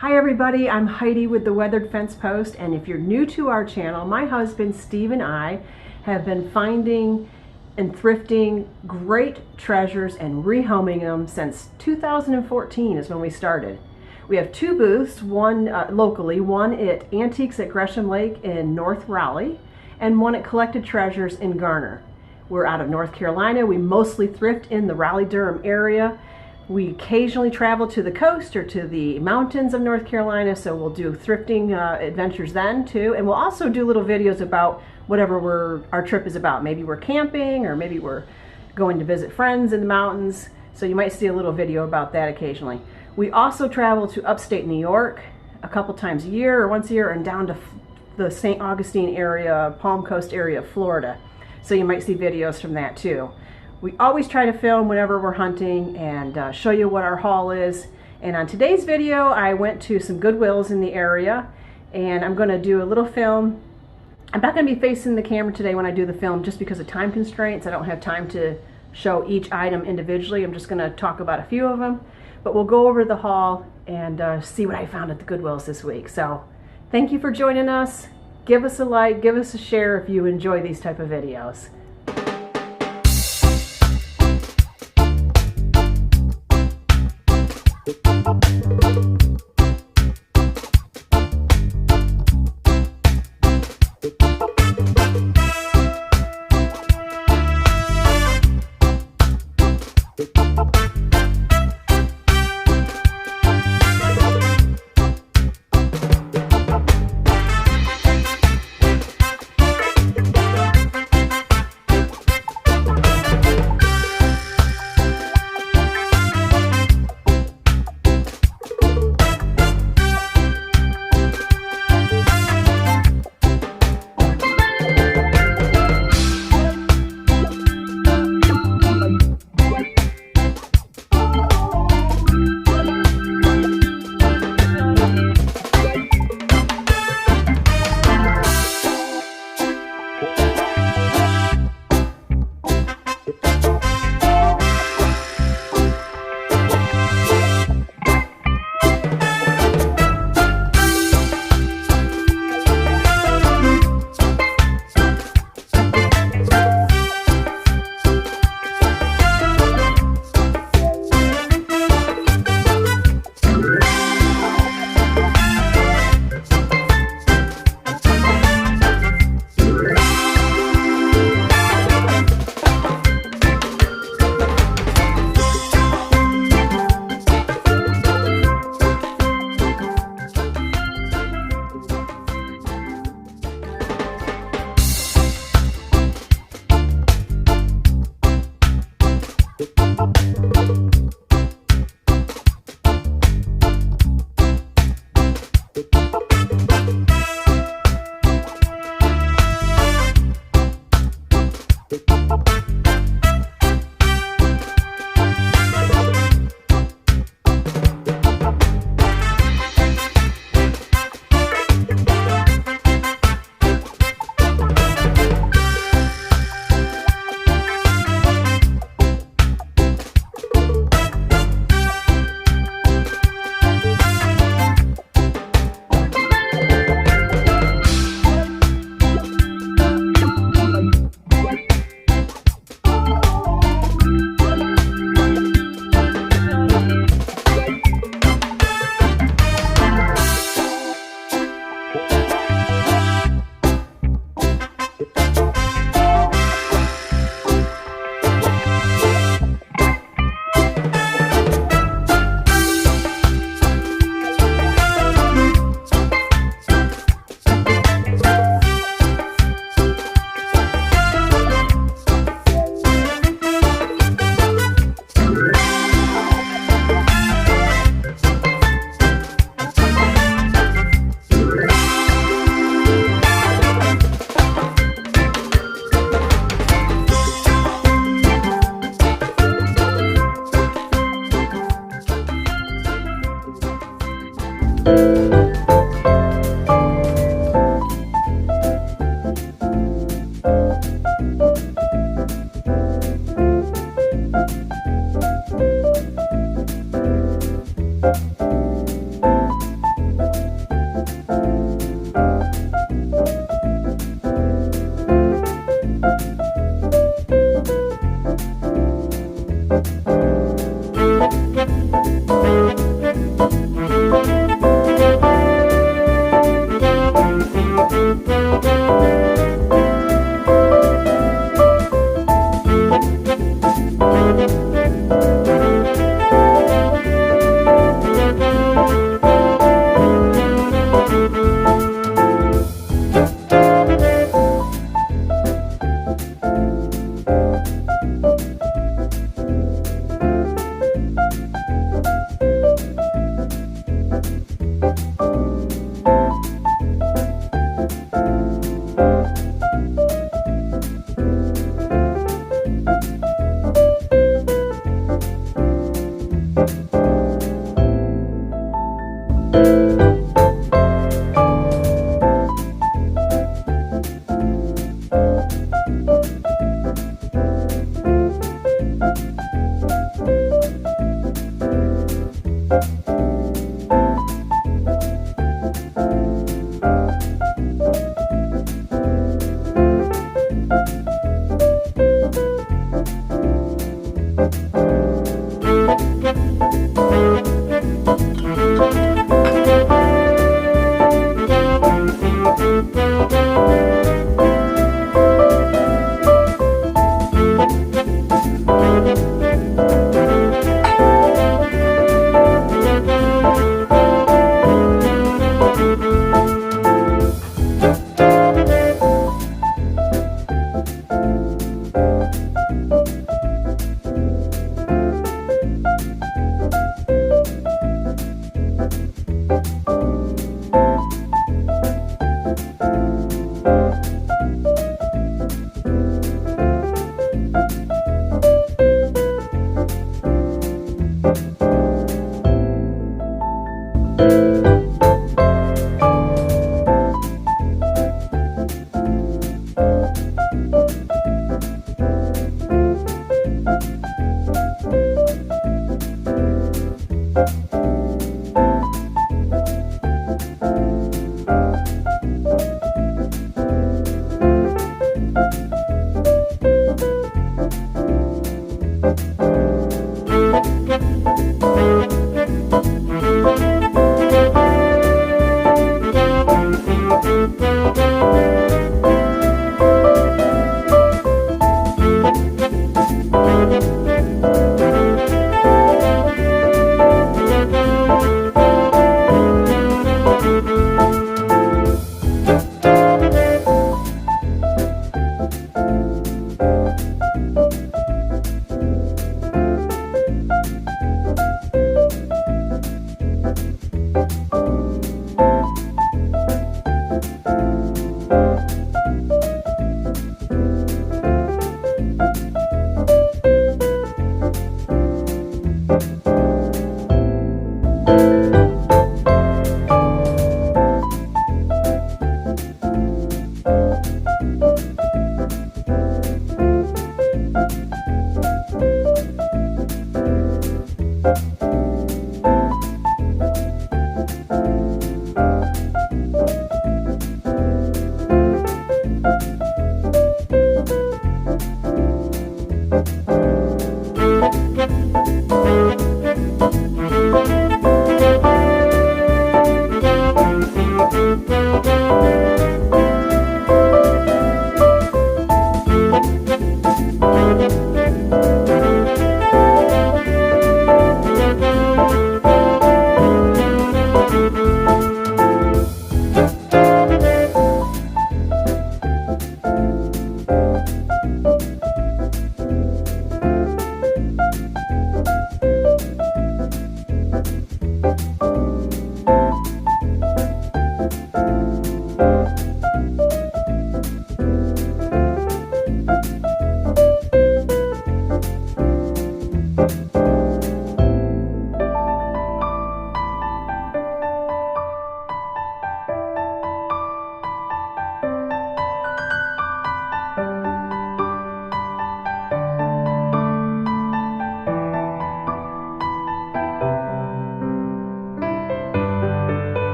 Hi everybody, I'm Heidi with the Weathered Fence Post, and if you're new to our channel, my husband Steve and I have been finding and thrifting great treasures and rehoming them since 2014 is when we started. We have two booths, one locally, one at Antiques at Gresham Lake in North Raleigh, and one at Collected Treasures in Garner. We're out of North Carolina. We mostly thrift in the Raleigh-Durham area. We occasionally travel to the coast or to the mountains of North Carolina, so we'll do thrifting adventures then too. And we'll also do little videos about whatever our trip is about. Maybe we're camping, or maybe we're going to visit friends in the mountains. So you might see a little video about that occasionally. We also travel to upstate New York a couple times a year or once a year, and down to the St. Augustine area, Palm Coast area of Florida. So you might see videos from that too. We always try to film whenever we're hunting and show you what our haul is. And on today's video, I went to some Goodwills in the area, and I'm going to do a little film. I'm not going to be facing the camera today when I do the film just because of time constraints. I don't have time to show each item individually. I'm just going to talk about a few of them. But we'll go over the haul and see what I found at the Goodwills this week. So thank you for joining us. Give us a like, give us a share if you enjoy these type of videos.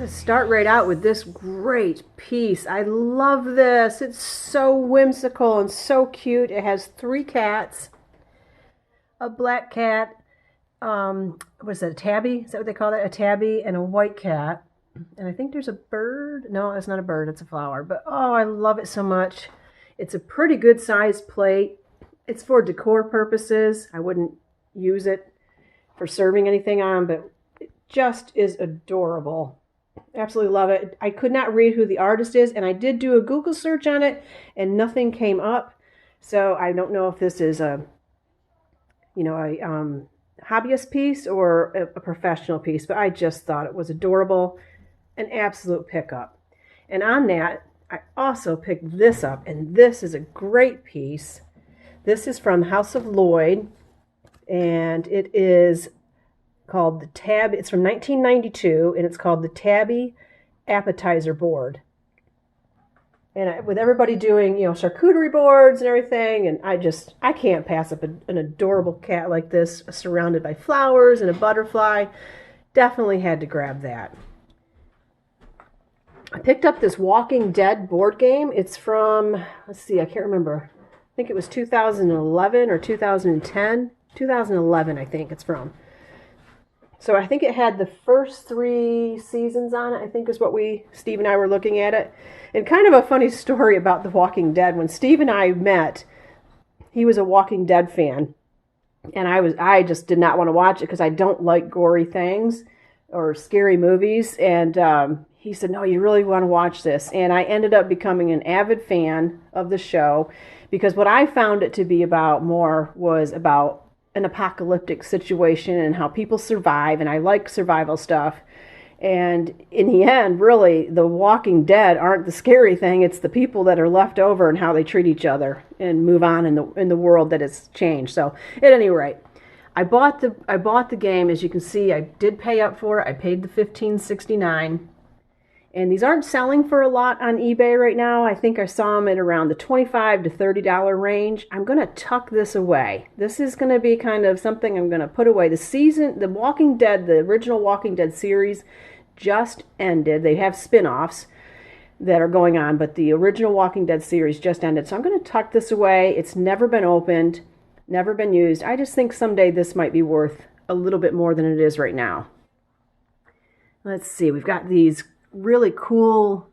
to start right out with this great piece. I love this. It's so whimsical and so cute. It has 3 cats, a black cat, what is that, a tabby? Is that what they call that? A tabby and a white cat. And I think there's a bird. No, that's not a bird. It's a flower. But, oh, I love it so much. It's a pretty good sized plate. It's for decor purposes. I wouldn't use it for serving anything on, but it just is adorable. Absolutely love it. I could not read who the artist is, and I did do a Google search on it, and nothing came up. So I don't know if this is a hobbyist piece or a professional piece, but I just thought it was adorable, an absolute pickup. And on that, I also picked this up, and this is a great piece. This is from House of Lloyd, and it is called the Tabby. It's from 1992, and it's called the Tabby Appetizer Board. And with everybody doing, charcuterie boards and everything, and I can't pass up an adorable cat like this, surrounded by flowers and a butterfly. Definitely had to grab that. I picked up this Walking Dead board game. It's from, let's see, I can't remember. I think it was 2011 or 2010. 2011, I think it's from. So I think it had the first 3 seasons on it, I think is what Steve and I were looking at it. And kind of a funny story about The Walking Dead. When Steve and I met, he was a Walking Dead fan. And I just did not want to watch it because I don't like gory things or scary movies. And he said, no, you really want to watch this. And I ended up becoming an avid fan of the show because what I found it to be about more was about an apocalyptic situation and how people survive, and I like survival stuff. And in the end, really, the Walking Dead aren't the scary thing. It's the people that are left over and how they treat each other and move on in the world that has changed. So at any rate, I bought the game. As you can see, I did pay up for it. I paid the $15.69. And these aren't selling for a lot on eBay right now. I think I saw them at around the $25 to $30 range. I'm going to tuck this away. This is going to be kind of something I'm going to put away. The Walking Dead, the original Walking Dead series just ended. They have spin-offs that are going on, but the original Walking Dead series just ended. So I'm going to tuck this away. It's never been opened, never been used. I just think someday this might be worth a little bit more than it is right now. Let's see. We've got these really cool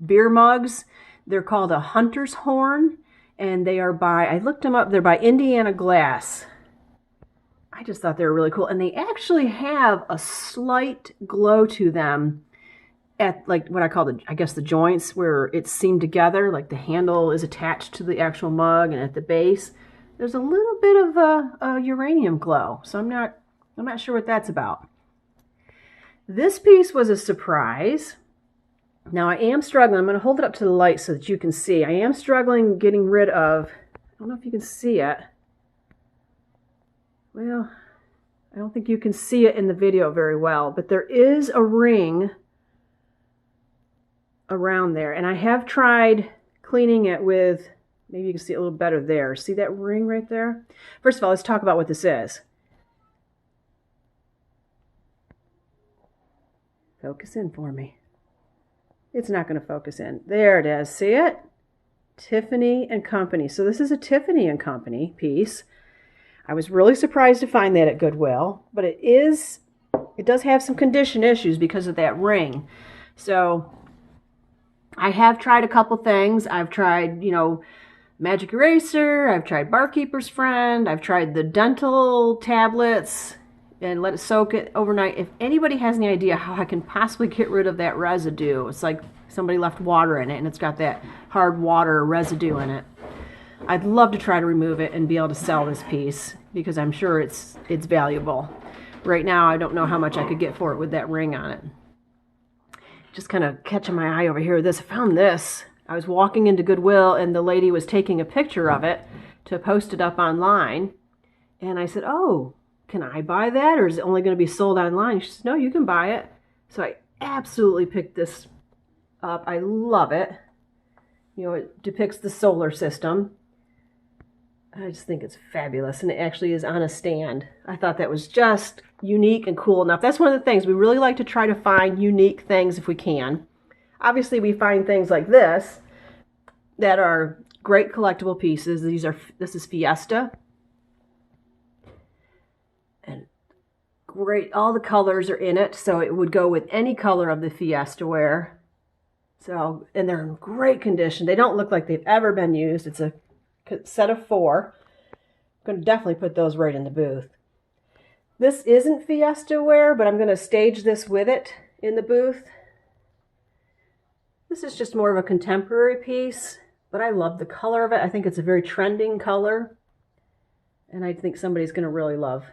beer mugs. They're called a Hunter's Horn, and they are I looked them up, they're by Indiana Glass. I just thought they were really cool, and they actually have a slight glow to them at like what I call the joints where it's seamed together, like the handle is attached to the actual mug, and at the base there's a little bit of a uranium glow. So I'm not sure what that's about. This piece was a surprise. Now I am struggling. I'm going to hold it up to the light so that you can see. I am struggling getting rid of, I don't know if you can see it. Well, I don't think you can see it in the video very well, but there is a ring around there. And I have tried cleaning it with, maybe you can see it a little better there. See that ring right there? First of all, let's talk about what this is. Focus in for me. It's not going to focus in. There it is. See it? Tiffany & Company. So this is a Tiffany & Company piece. I was really surprised to find that at Goodwill, but it does have some condition issues because of that ring. So I have tried a couple things. I've tried, Magic Eraser. I've tried Barkeeper's Friend. I've tried the dental tablets and let it soak it overnight. If anybody has any idea how I can possibly get rid of that residue, it's like somebody left water in it and it's got that hard water residue in it. I'd love to try to remove it and be able to sell this piece because I'm sure it's valuable. Right now, I don't know how much I could get for it with that ring on it. Just kind of catching my eye over here with this. I found this. I was walking into Goodwill and the lady was taking a picture of it to post it up online. And I said, oh, can I buy that, or is it only going to be sold online? She said, no, you can buy it. So I absolutely picked this up. I love it. It depicts the solar system. I just think it's fabulous, and it actually is on a stand. I thought that was just unique and cool enough. That's one of the things. We really like to try to find unique things if we can. Obviously, we find things like this that are great collectible pieces. This is Fiesta. And great, all the colors are in it, so it would go with any color of the Fiesta ware. So, and they're in great condition. They don't look like they've ever been used. It's a set of 4. I'm going to definitely put those right in the booth. This isn't Fiesta ware, but I'm going to stage this with it in the booth. This is just more of a contemporary piece, but I love the color of it. I think it's a very trending color, and I think somebody's going to really love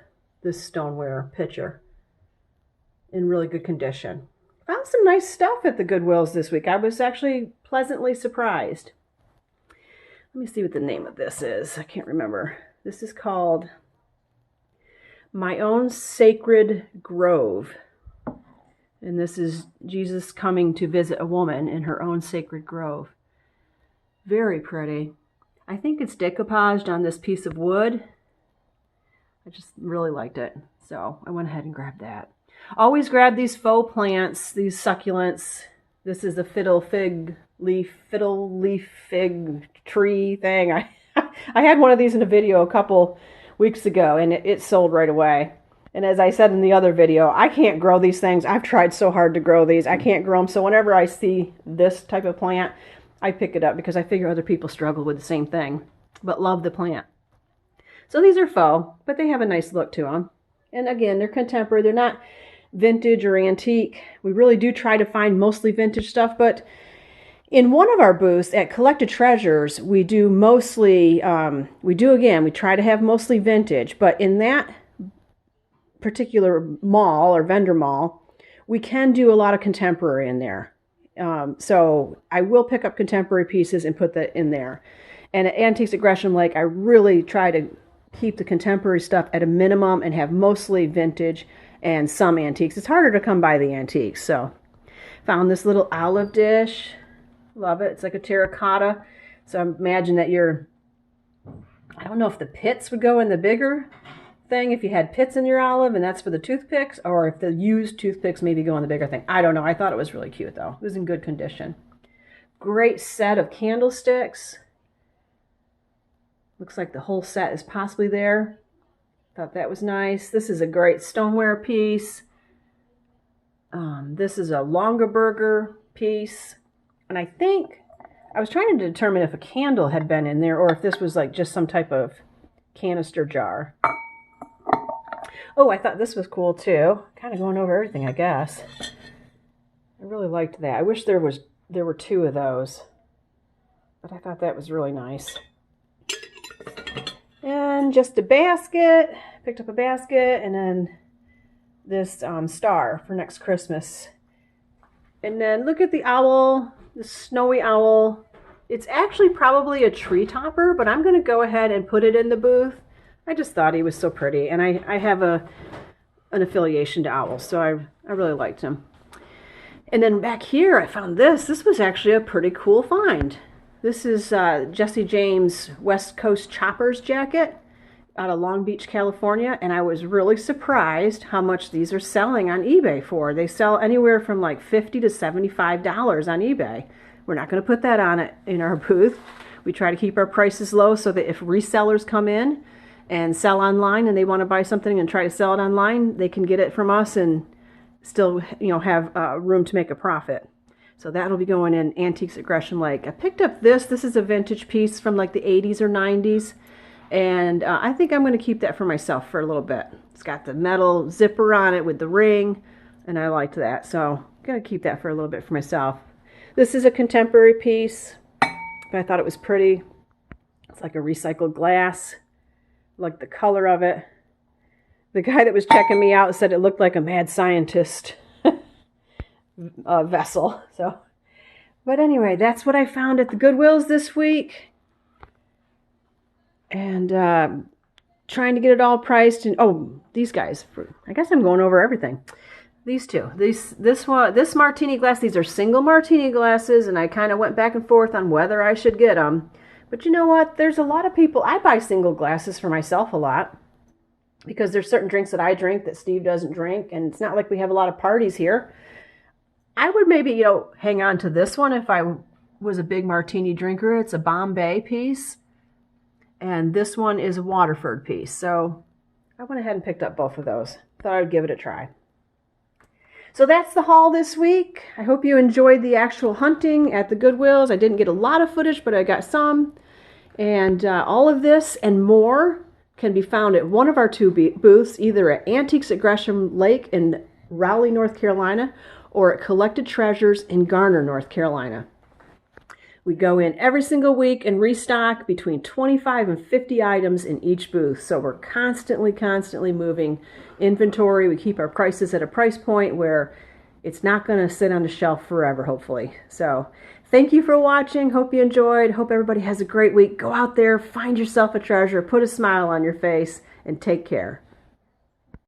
this stoneware pitcher in really good condition. Found some nice stuff at the Goodwills this week. I was actually pleasantly surprised. Let me see what the name of this is. I can't remember. This is called My Own Sacred Grove. And this is Jesus coming to visit a woman in her own sacred grove. Very pretty. I think it's decoupaged on this piece of wood. I just really liked it. So I went ahead and grabbed that. Always grab these faux plants, these succulents. This is a fiddle leaf fig tree thing. I had one of these in a video a couple weeks ago, and it sold right away. And as I said in the other video, I can't grow these things. I've tried so hard to grow these. I can't grow them. So whenever I see this type of plant, I pick it up because I figure other people struggle with the same thing, but love the plant. So these are faux, but they have a nice look to them. And again, they're contemporary. They're not vintage or antique. We really do try to find mostly vintage stuff, but in one of our booths at Collected Treasures, we do mostly, we try to have mostly vintage, but in that particular mall or vendor mall, we can do a lot of contemporary in there. So I will pick up contemporary pieces and put that in there. And at Antiques at Gresham Lake, I really try to keep the contemporary stuff at a minimum and have mostly vintage and some antiques. It's harder to come by the antiques. So found this little olive dish. Love it. It's like a terracotta. So imagine that I don't know if the pits would go in the bigger thing if you had pits in your olive and that's for the toothpicks, or if the used toothpicks maybe go in the bigger thing. I don't know. I thought it was really cute though. It was in good condition. Great set of candlesticks. Looks like the whole set is possibly there. Thought that was nice. This is a great stoneware piece. This is a Longaberger piece. And I think I was trying to determine if a candle had been in there or if this was like just some type of canister jar. Oh, I thought this was cool too. Kind of going over everything, I guess. I really liked that. I wish there were 2 of those. But I thought that was really nice. And just a basket. Picked up a basket and then this star for next Christmas. And then look at the owl, the snowy owl. It's actually probably a tree topper, but I'm going to go ahead and put it in the booth. I just thought he was so pretty, and I have an affiliation to owls, so I really liked him. And then back here, I found this. This was actually a pretty cool find. This is Jesse James West Coast Choppers jacket out of Long Beach, California, and I was really surprised how much these are selling on eBay for. They sell anywhere from like $50 to $75 on eBay. We're not going to put that on it in our booth. We try to keep our prices low so that if resellers come in and sell online and they want to buy something and try to sell it online, they can get it from us and still, have room to make a profit. So that'll be going in Antiques at Gresham Lake. I picked up this. This is a vintage piece from like the 80s or 90s. And I think I'm going to keep that for myself for a little bit. It's got the metal zipper on it with the ring, and I liked that. So I'm going to keep that for a little bit for myself. This is a contemporary piece, but I thought it was pretty. It's like a recycled glass. I like the color of it. The guy that was checking me out said it looked like a mad scientist vessel. But anyway, that's what I found at the Goodwills this week. And trying to get it all priced. And these guys, I guess I'm going over everything. These two, this martini glass, these are single martini glasses, and I kind of went back and forth on whether I should get them. But you know what? There's a lot of people, I buy single glasses for myself a lot because there's certain drinks that I drink that Steve doesn't drink, and it's not like we have a lot of parties here. I would maybe, hang on to this one if I was a big martini drinker. It's a Bombay piece, and this one is a Waterford piece. So I went ahead and picked up both of those. Thought I'd give it a try. So that's the haul this week. I hope you enjoyed the actual hunting at the Goodwills. I didn't get a lot of footage, but I got some. And all of this and more can be found at one of our two booths, either at Antiques at Gresham Lake in Raleigh, North Carolina, or at Collected Treasures in Garner, North Carolina. We go in every single week and restock between 25 and 50 items in each booth. So we're constantly moving inventory. We keep our prices at a price point where it's not going to sit on the shelf forever, hopefully. So thank you for watching. Hope you enjoyed. Hope everybody has a great week. Go out there, find yourself a treasure, put a smile on your face, and take care.